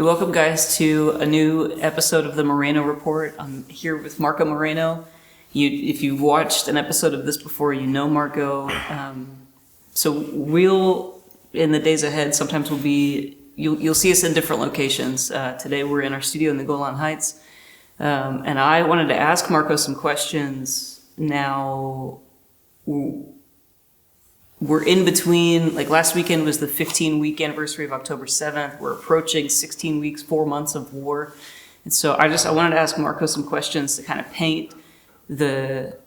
welcome guys to a new episode of the Moreno Report. I'm here with Marco Moreno. If you've watched an episode of this before, you know Marco. So in the days ahead, sometimes you'll see us in different locations. Today we're in our studio in the Golan Heights. And I wanted to ask Marco some questions. Now, we're in between, like last weekend was the 15-week anniversary of October 7th. We're approaching 16 weeks, 4 months of war. And so I wanted to ask Marco some questions to kind of paint the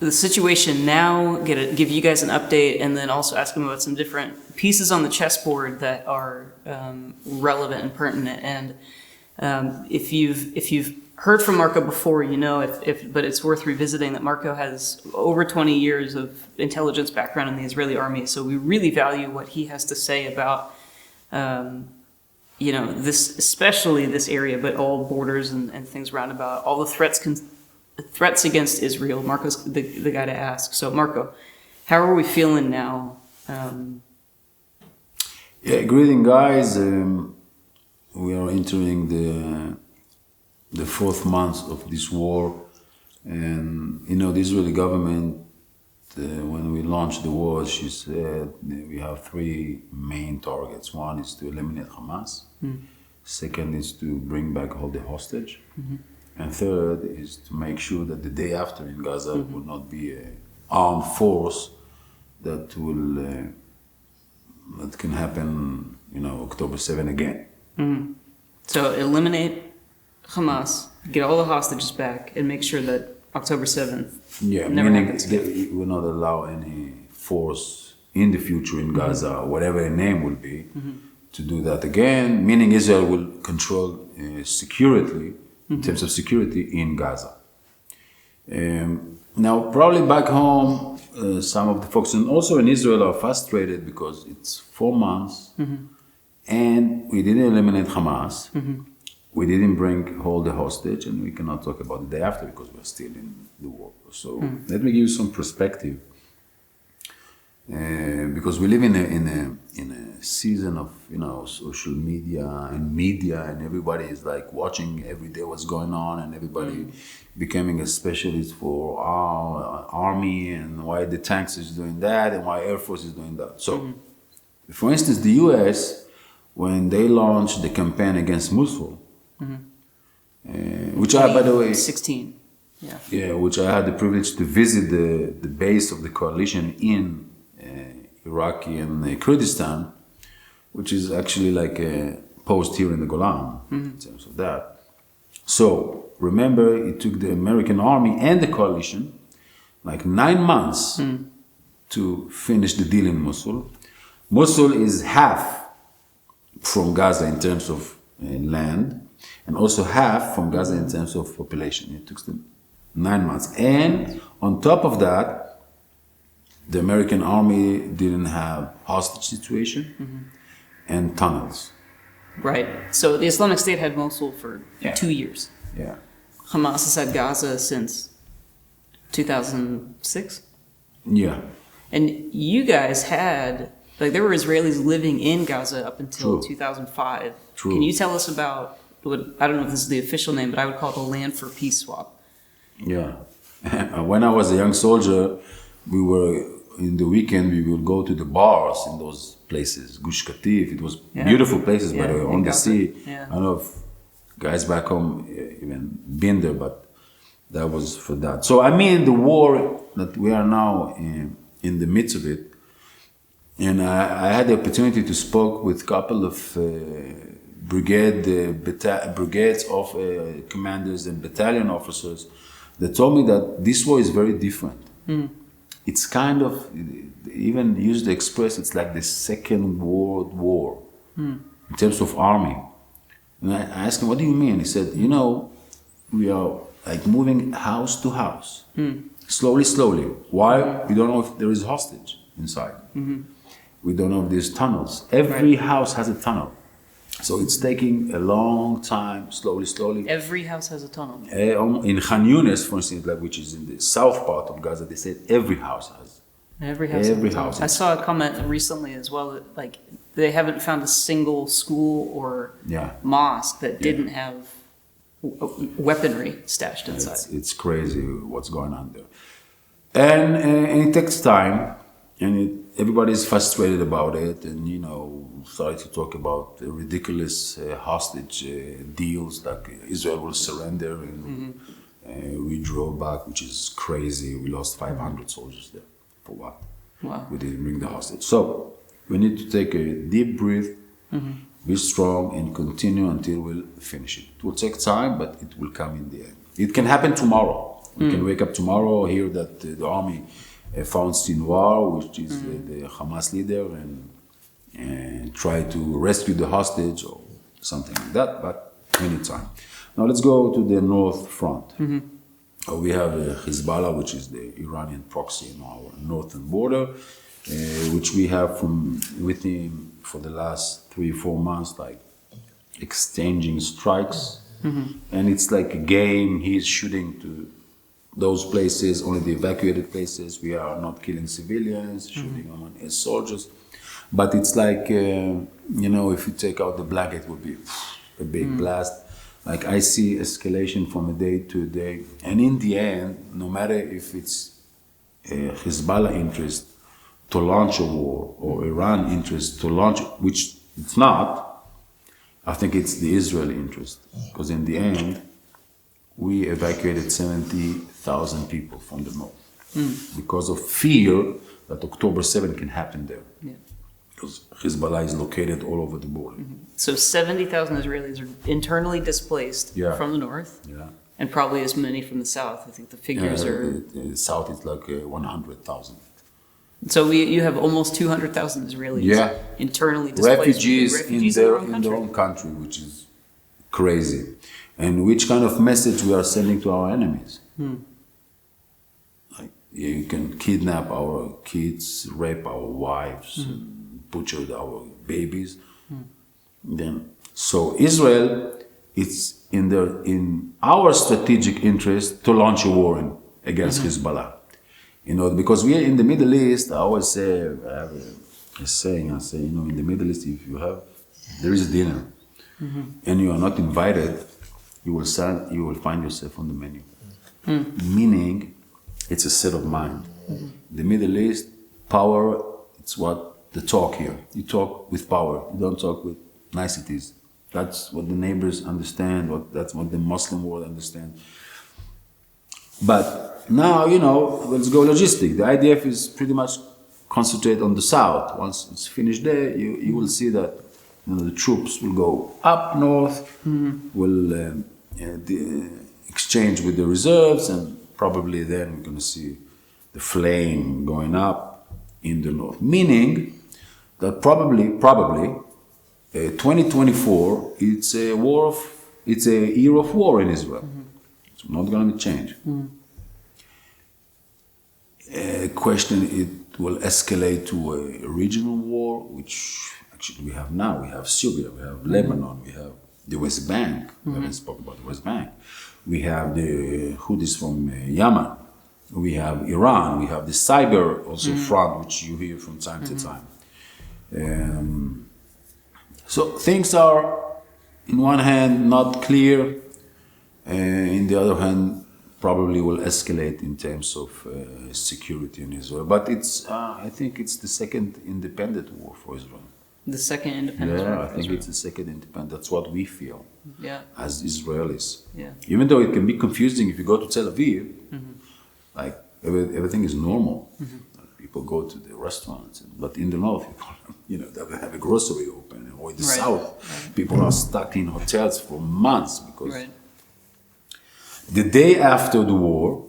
situation now, give you guys an update, and then also ask him about some different pieces on the chessboard that are relevant and pertinent. And if you've heard from Marco before, you know, but it's worth revisiting that Marco has over 20 years of intelligence background in the Israeli army. So we really value what he has to say about, especially this area, but all borders and things around about all the threats against Israel. Marco's the guy to ask. So Marco, how are we feeling now? Greeting guys. We are entering the fourth month of this war, and the Israeli government, when we launched the war, she said we have three main targets. One is to eliminate Hamas, second is to bring back all the hostage, and third is to make sure that the day after in Gaza will not be an armed force that can happen, October 7 again. So eliminate Hamas, get all the hostages back, and make sure that October 7th never happens again. It will not allow any force in the future in Gaza, whatever the name will be, to do that again, meaning Israel will control security, in terms of security, in Gaza. Now, probably back home, some of the folks, and also in Israel, are frustrated because it's 4 months, and we didn't eliminate Hamas. We didn't bring all the hostage, and we cannot talk about the day after because we're still in the war. So let me give you some perspective, because we live in a season of social media, and everybody is like watching every day what's going on, and everybody becoming a specialist for our army and why the tanks is doing that and why Air Force is doing that. So, for instance, the U.S. when they launched the campaign against Mosul. Which I, by the way, 16, which I had the privilege to visit the base of the coalition in Iraqi and Kurdistan, which is actually like a post here in the Golan in terms of that. So remember, it took the American army and the coalition like 9 months to finish the deal in Mosul. Mosul is half from Gaza in terms of land, and also half from Gaza in terms of population. It took them 9 months. And on top of that, the American army didn't have hostage situation and tunnels. Right. So the Islamic State had Mosul for 2 years. Yeah. Hamas has had Gaza since 2006? Yeah. And you guys had, there were Israelis living in Gaza up until 2005. True. Can you tell us about I don't know if this is the official name, but I would call it a land for peace swap. Yeah. When I was a young soldier, we were, in the weekend, we would go to the bars in those places, Gush Katif. It was beautiful places, by the way, on the sea. Yeah. I don't know if guys back home even been there, but that was for that. So, I mean, the war that we are now in the midst of it, and I had the opportunity to speak with a couple of brigades of commanders and battalion officers that told me that this war is very different. It's kind of, even used to express, it's like the Second World War in terms of army. And I asked him, what do you mean? He said, we are like moving house to house, slowly. Why? We don't know if there is hostage inside. We don't know if there's tunnels. Every house has a tunnel. So it's taking a long time, slowly. Every house has a tunnel. In Khan Yunis, for instance, which is in the south part of Gaza, they said every house has. Every house has a tunnel. I saw a comment recently as well that they haven't found a single school or Yeah. mosque that didn't have weaponry stashed inside. It's crazy what's going on there. And it takes time, and everybody's frustrated about it, and started to talk about ridiculous hostage deals, like Israel will surrender and we draw back, which is crazy. We lost 500 soldiers there. For what? Wow. We didn't bring the hostage. So we need to take a deep breath, be strong, and continue until we'll finish it. It will take time, but it will come in the end. It can happen tomorrow. We can wake up tomorrow, hear that the army found Sinwar, which is the Hamas leader, and try to rescue the hostage or something like that, but we need time. Now let's go to the north front. We have Hezbollah, which is the Iranian proxy in our northern border, which we have with him for the last 3-4 months, like exchanging strikes. And it's like a game. He's shooting to those places, only the evacuated places. We are not killing civilians, shooting on his soldiers. But it's like, if you take out the blanket, it would be a big blast. Like I see escalation from a day to a day. And in the end, no matter if it's Hezbollah interest to launch a war or Iran interest to launch, which it's not, I think it's the Israeli interest. Because in the end, we evacuated 70,000 people from the north because of fear that October 7 can happen there. Yeah. Because Hezbollah is located all over the border. So 70,000 Israelis are internally displaced from the north, and probably as many from the south. I think the figures are... South is like 100,000. So you have almost 200,000 Israelis internally displaced. Refugees in their country. own country, which is crazy. And which kind of message we are sending to our enemies? Like, you can kidnap our kids, rape our wives, butcher our babies. Then, so Israel, it's in our strategic interest to launch a war against Hezbollah. Because we are in the Middle East. I always say, I have a saying. I say, in the Middle East, if there is dinner, and you are not invited, you will find yourself on the menu. Meaning, it's a set of mind. The Middle East, power, it's what the talk here. You talk with power. You don't talk with niceties. That's what the neighbors understand. That's what the Muslim world understands. But now, let's go logistic. The IDF is pretty much concentrated on the south. Once it's finished there, you will see that the troops will go up north, will exchange with the reserves, and probably then we're going to see the flame going up in the north. Meaning that probably 2024, it's a year of war in Israel. It's not going to be changed. Question, it will escalate to a regional war, which actually we have now. We have Syria, we have Lebanon, we have the West Bank. We haven't spoken about the West Bank. We have the Houthis from Yemen. We have Iran. We have the cyber also front, which you hear from time to time. So things are, in one hand, not clear. In the other hand, probably will escalate in terms of security in Israel. But I think it's the second independent war for Israel. The second independence. Yeah, I think it's the second independence. That's what we feel as Israelis. Yeah. Even though it can be confusing if you go to Tel Aviv, like everything is normal. People go to the restaurants, but in the north, they have a grocery open, or in the south, people are stuck in hotels for months because the day after the war,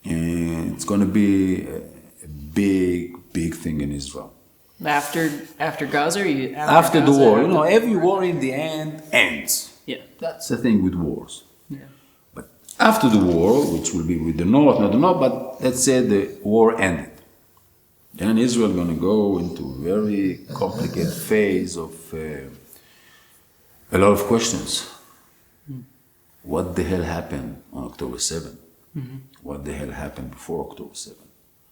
it's going to be a big thing in Israel. After Gaza, or after the war, every war in the end ends. Yeah, that's the thing with wars. Yeah, but after the war, which will be with the north, not the north, but let's say the war ended, then Israel is going to go into a very complicated phase of a lot of questions. What the hell happened on October 7? What the hell happened before October 7?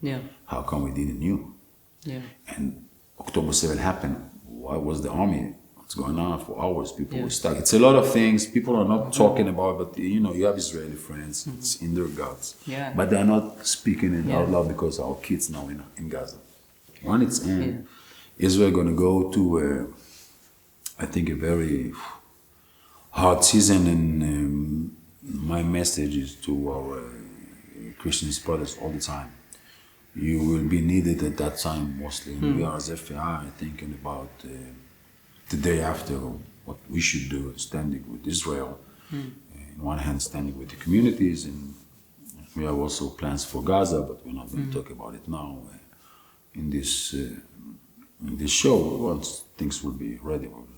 Yeah. How come we didn't know? Yeah. And October 7 happened. why was the army? What's going on for hours? People were stuck. It's a lot of things people are not talking about, but you know, you have Israeli friends, it's in their guts. Yeah. But they're not speaking it out loud because our kids now in Gaza. When it's end, Israel going to go to, I think, a very hard season, and my message is to our Christian brothers all the time. You will be needed at that time mostly. And we are as FAI thinking about the day after what we should do, standing with Israel. On one hand, standing with the communities, and we have also plans for Gaza, but we're not going to talk about it now in this show. Once things will be ready, we'll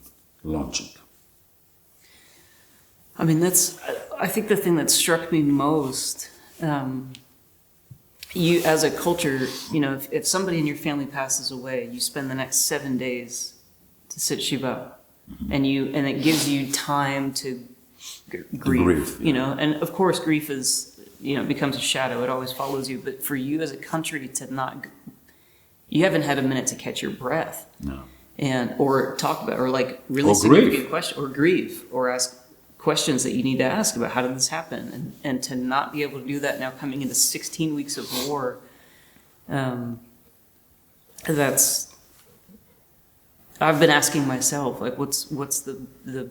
launch it. I mean, I think the thing that struck me most, you as a culture, you know, if somebody in your family passes away, you spend the next 7 days to sit Shiva, and it gives you time to grieve, you know, and of course grief is, you know, becomes a shadow. It always follows you. But for you as a country to not, you haven't had a minute to catch your breath, or talk about, or like really significant question, or grieve, or ask questions that you need to ask about how did this happen, and to not be able to do that now coming into 16 weeks of war, I've been asking myself, like, what's the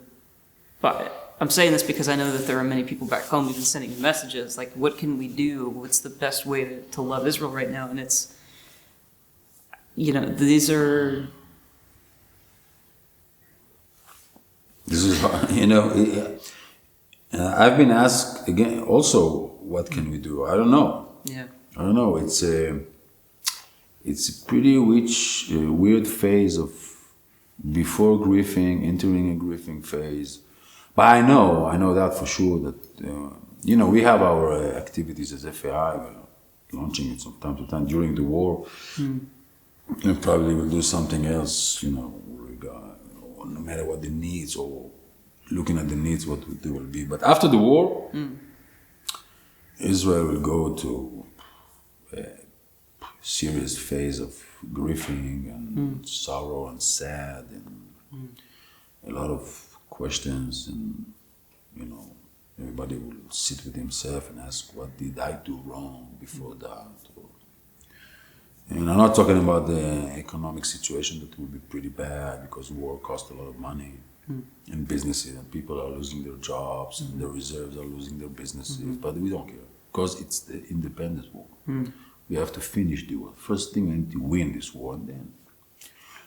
I'm saying this because I know that there are many people back home who've been sending me messages, like, what can we do? What's the best way to love Israel right now? And it's, you know, this is, you know, I've been asked again also, what can we do? I don't know. Yeah. I don't know. It's a pretty weird phase of before grieving, entering a grieving phase. But I know that for sure that, you know, we have our activities as FAI, launching it from time to time during the war. And probably we'll do something else, you know, no matter what the needs, or looking at the needs, what they will be. But after the war, Israel will go to a serious phase of grieving and sorrow and sad, and a lot of questions, and, you know, everybody will sit with himself and ask, what did I do wrong before that? And I'm not talking about the economic situation that will be pretty bad, because war costs a lot of money, and businesses, and people are losing their jobs, and their reserves are losing their businesses, but we don't care, because it's the independence war. We have to finish the war. First thing, we need to win this war, and then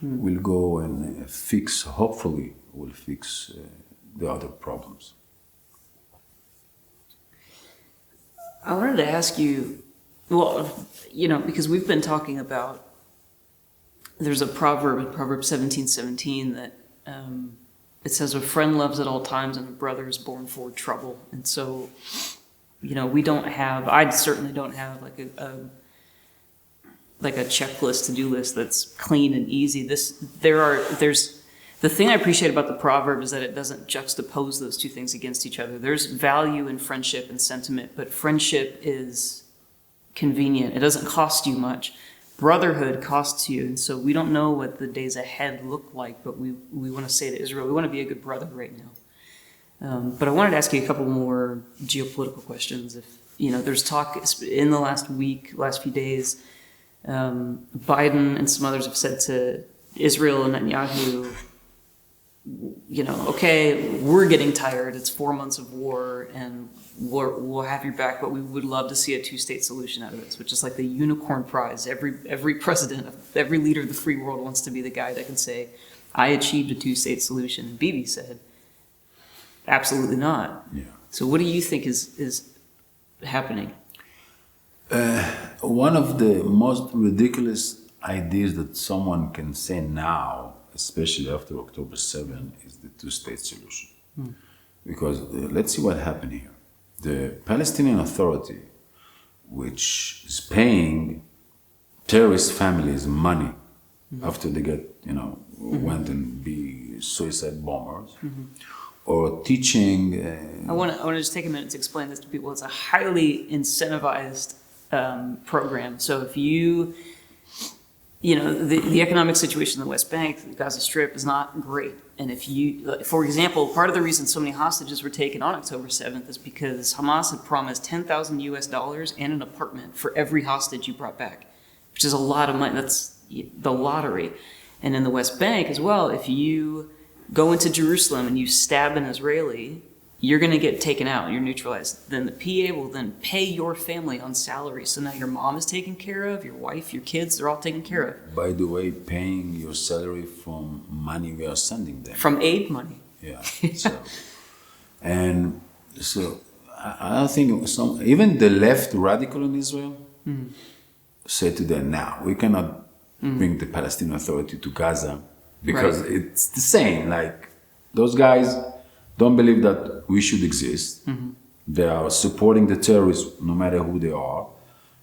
we'll go and hopefully we'll fix the other problems. I wanted to ask you, well, you know, because we've been talking about, there's a proverb, Proverb 17:17, that it says, a friend loves at all times and a brother is born for trouble. And so, you know, I certainly don't have like a checklist, to-do list that's clean and easy. There's the thing I appreciate about the proverb is that it doesn't juxtapose those two things against each other. There's value in friendship and sentiment, but friendship is convenient. It doesn't cost you much. Brotherhood costs you, and so we don't know what the days ahead look like, but we want to say to Israel, we want to be a good brother right now. But I wanted to ask you a couple more geopolitical questions. If, you know, there's talk in the last few days, Biden and some others have said to Israel and Netanyahu, you know, okay, we're getting tired. It's 4 months of war, and we'll have your back, but we would love to see a two-state solution out of this, which is like the unicorn prize. Every president, every leader of the free world wants to be the guy that can say, I achieved a two-state solution. And Bibi said, absolutely not. Yeah. So what do you think is happening? One of the most ridiculous ideas that someone can say now, especially after October 7, is the two-state solution. Because let's see what happened here. The Palestinian Authority, which is paying terrorist families money after they get, you know, went and be suicide bombers, or teaching. I want to just take a minute to explain this to people. It's a highly incentivized program. So if you the economic situation in the West Bank, the Gaza Strip, is not great. And if you, for example, part of the reason so many hostages were taken on October 7th is because Hamas had promised $10,000 and an apartment for every hostage you brought back, which is a lot of money. That's the lottery. And in the West Bank as well, if you go into Jerusalem and you stab an Israeli, you're going to get taken out. You're neutralized. Then the PA will then pay your family on salary. So now your mom is taken care of, your wife, your kids, they're all taken care of. By the way, paying your salary from money we are sending them. From aid money. Yeah. So I don't think even the left radical in Israel said to them, now we cannot bring the Palestinian Authority to Gaza because it's the same. Like those guys don't believe that we should exist. They are supporting the terrorists no matter who they are.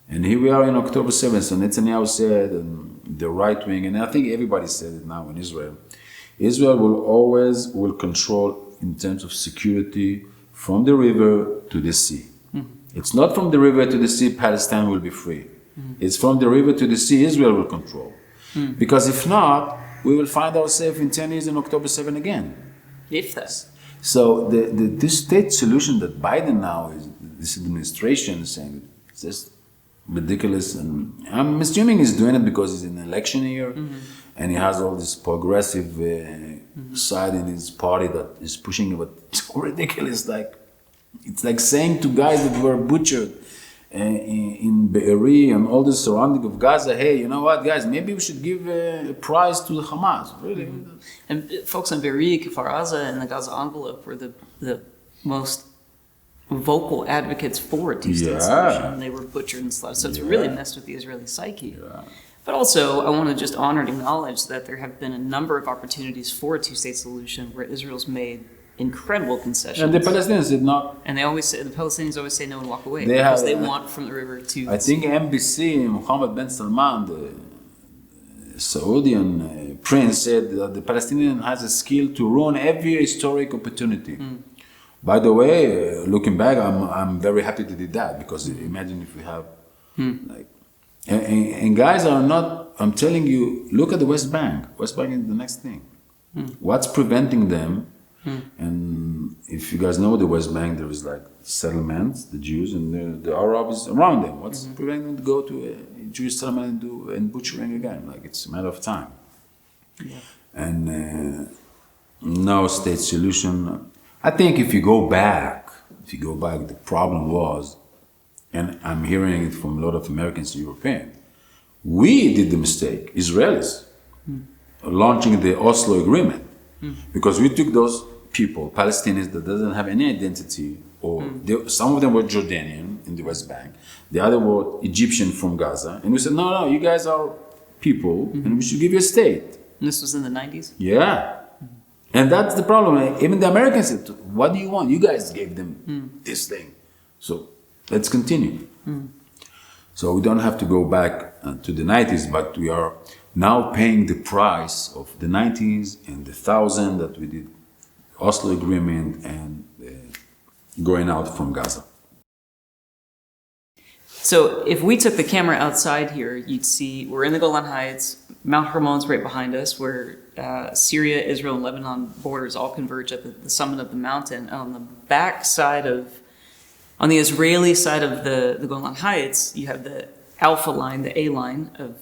And here we are in October 7th. So Netanyahu said, and the right wing, and I think everybody said it now in Israel, Israel will control in terms of security from the river to the sea. It's not from the river to the sea, Palestine will be free. It's from the river to the sea, Israel will control. Because if not, we will find ourselves in 10 years in October 7 again. If that's. So this state solution that Biden now is, this administration is saying, it's just ridiculous. And I'm assuming he's doing it because he's in an election year and he has all this progressive side in his party that is pushing it, but it's so ridiculous. It's like saying to guys that were butchered in Be'eri and all the surrounding of Gaza, hey, you know what, guys, maybe we should give a prize to the Hamas. Really? And folks in Be'eri, Kfar Aza, and the Gaza envelope were the most vocal advocates for a two-state solution. They were butchered and slaughtered. So it's really messed with the Israeli psyche. But also, I want to just honor and acknowledge that there have been a number of opportunities for a two-state solution where Israel's made incredible concessions. And the Palestinians did not. And the Palestinians always say no and walk away because they want from the river to. I think NBC, Mohammed bin Salman, the Saudian prince, said that the Palestinian has a skill to ruin every historic opportunity. By the way, looking back, I'm very happy they did that because imagine if we have and guys are not. I'm telling you, look at the West Bank. West Bank is the next thing. What's preventing them? And if you guys know the West Bank, there is like settlements, the Jews and the Arabs around them. What's preventing them to go to a Jewish settlement and butchering again? Like it's a matter of time. And no state solution. I think if you go back, the problem was, and I'm hearing it from a lot of Americans and Europeans, we did the mistake, Israelis, launching the Oslo Agreement. Because we took those people, Palestinians that doesn't have any identity, or some of them were Jordanian in the West Bank, the other were Egyptian from Gaza, and we said, no, you guys are people, and we should give you a state. And this was in the 90s? Yeah. And that's the problem. Even the Americans said, what do you want? You guys gave them this thing. So let's continue. So we don't have to go back to the 90s, but we are now paying the price of the 90s and the 1,000 that we did Oslo Agreement and going out from Gaza. So if we took the camera outside here, you'd see we're in the Golan Heights, Mount Hermon's right behind us, where Syria, Israel, and Lebanon borders all converge at the summit of the mountain. And on the back side on the Israeli side of the Golan Heights, you have the Alpha line, the A line of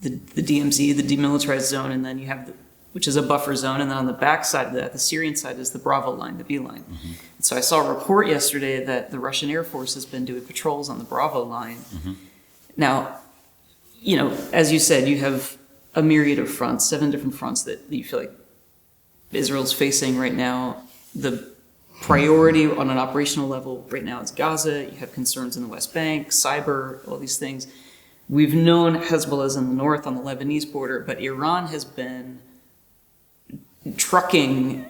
the DMZ, the demilitarized zone, and then you have which is a buffer zone, and then on the back side of that, the Syrian side, is the Bravo line, the B line. So I saw a report yesterday that the Russian Air Force has been doing patrols on the Bravo line. Now, as you said, you have a myriad of fronts, 7 different fronts that you feel like Israel's facing right now. The priority on an operational level right now is Gaza. You have concerns in the West Bank, cyber, all these things. We've known Hezbollah's in the north on the Lebanese border, but Iran has been trucking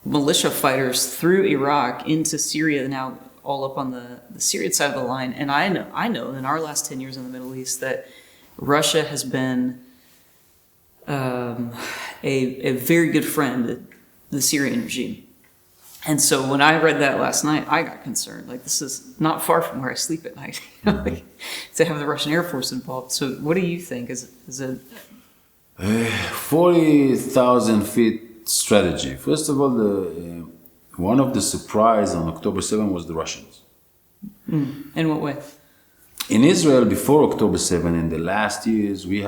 militia fighters through Iraq into Syria, now all up on the Syrian side of the line. And I know in our last 10 years in the Middle East that Russia has been a very good friend, the Syrian regime. And so when I read that last night, I got concerned. Like, this is not far from where I sleep at night, like, to have the Russian Air Force involved. So what do you think? Is it 40,000 feet strategy. First of all, one of the surprise on October 7 was the Russians. In what way? In Israel, before October 7, in the last years, we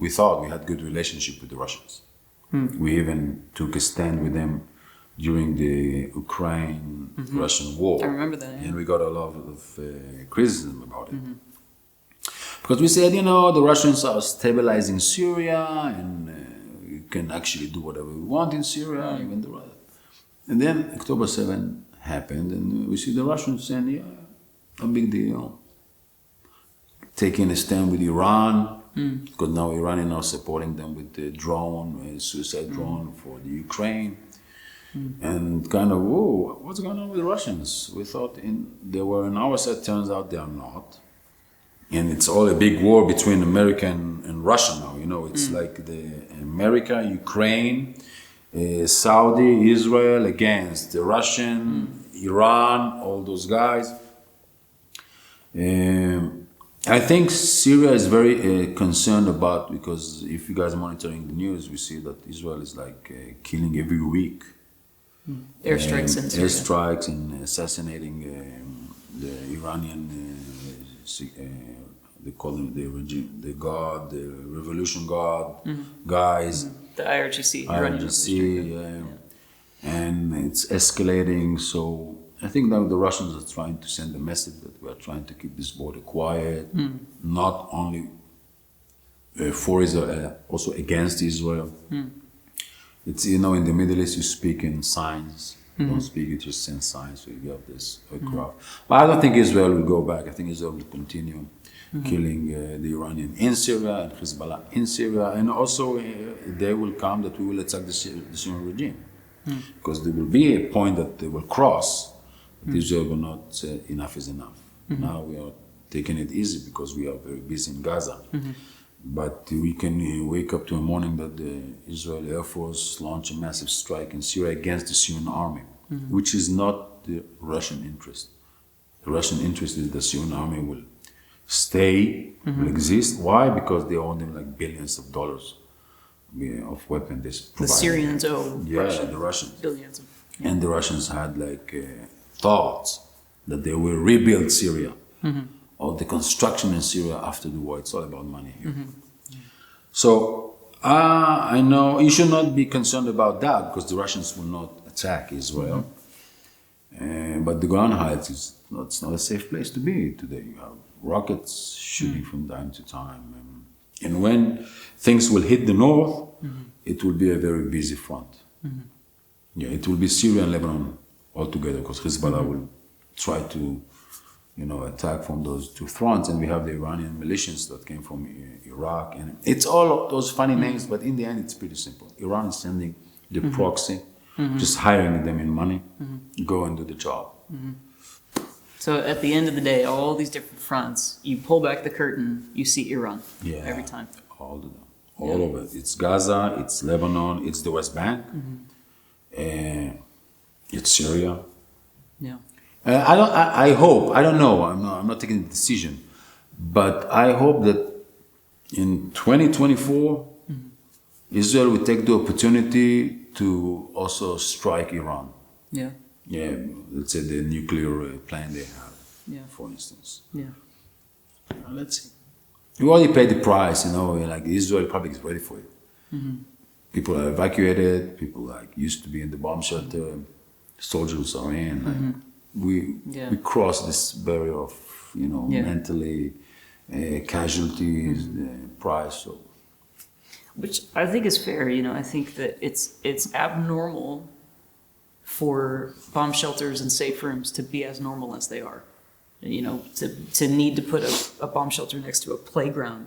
thought we had good relationship with the Russians. We even took a stand with them during the Ukraine-Russian war. I remember that, yeah. And we got a lot of criticism about it. Because we said, the Russians are stabilizing Syria and we can actually do whatever we want in Syria, even the And then October 7 happened and we see the Russians saying, no big deal. Taking a stand with Iran, because now Iranians are supporting them with the drone, suicide drone for the Ukraine. And kind of, whoa, what's going on with the Russians? We thought they were on our side, turns out they are not. And it's all a big war between America and Russia now, it's like the America, Ukraine, Saudi, Israel against the Russian, Iran, all those guys. I think Syria is very concerned about, because if you guys are monitoring the news, we see that Israel is like killing every week. Airstrikes in Syria. Airstrikes and assassinating the Iranian, they call them the God, the Revolution God guys. The IRGC, Iranian Revolution. And it's escalating. So I think now the Russians are trying to send a message that we are trying to keep this border quiet, not only for Israel, also against Israel. It's, in the Middle East, you speak in signs. You don't speak, you just send signs, so you have this graph. But I don't think Israel will go back. I think Israel will continue killing the Iranian in Syria and Hezbollah in Syria. And also, a day will come that we will attack the Syrian regime. Because there will be a point that they will cross. Israel will not say enough is enough. Now we are taking it easy because we are very busy in Gaza. But we can wake up to a morning that the Israeli Air Force launched a massive strike in Syria against the Syrian army, which is not the Russian interest. The Russian interest is the Syrian army will stay, will exist. Why? Because they own them like billions of dollars of weapons. The Syrians owe the Russians. Billions of. And the Russians had like thoughts that they will rebuild Syria or the construction in Syria after the war. It's all about money here. So I know you should not be concerned about that because the Russians will not attack Israel. But the Golan Heights it's not a safe place to be today. You have rockets shooting from time to time. And when things will hit the north, it will be a very busy front. It will be Syria and Lebanon altogether because Hezbollah will try to, attack from those two fronts. And we have the Iranian militias that came from Iraq. And it's all of those funny names, but in the end, it's pretty simple. Iran is sending the proxy, just hiring them in money, go and do the job. So at the end of the day, all these different fronts, you pull back the curtain, you see Iran every time. All of it. It's Gaza, it's Lebanon, it's the West Bank, it's Syria. Yeah. I hope, I don't know, I'm not taking the decision, but I hope that in 2024, Israel will take the opportunity to also strike Iran. Yeah. Let's say the nuclear plant they have, for instance. Let's see. We already paid the price, like the Israeli public is ready for it. People are evacuated, people used to be in the bomb shelter, soldiers are in. We crossed this barrier of, mentally casualties, the price. So. Which I think is fair, I think that it's abnormal for bomb shelters and safe rooms to be as normal as they are. To need to put a bomb shelter next to a playground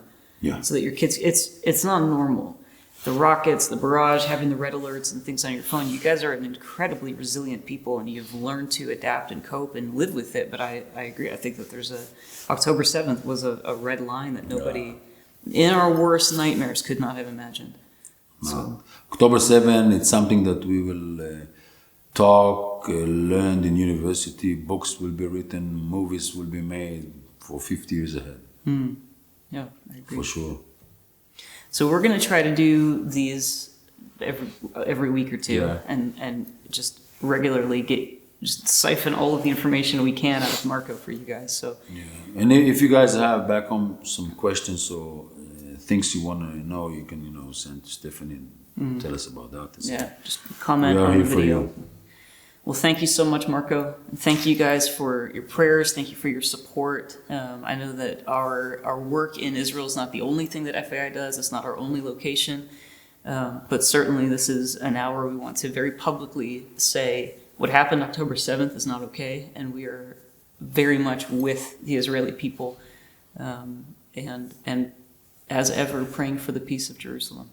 so that your kids, it's not normal. The rockets, the barrage, having the red alerts and things on your phone, you guys are an incredibly resilient people and you've learned to adapt and cope and live with it. But I agree. I think that there's October 7th was a red line that nobody in our worst nightmares could not have imagined. So. October 7th, it's something that we will talk talk, learned in university, books will be written, movies will be made for 50 years ahead. Yeah, I agree. For sure. So we're going to try to do these every week or two, Yeah. and just regularly just siphon all of the information we can out of Marco for you guys. So Yeah. And if you guys have back home some questions or things you want to know, you can send to Stephanie and tell us about that. yeah, just comment We are on the here for video. you. Well, thank you so much, Marco. And thank you guys for your prayers. Thank you for your support. I know that our work in Israel is not the only thing that FAI does. It's not our only location. But certainly this is an hour we want to very publicly say what happened October 7th is not okay. And we are very much with the Israeli people. And as ever, praying for the peace of Jerusalem.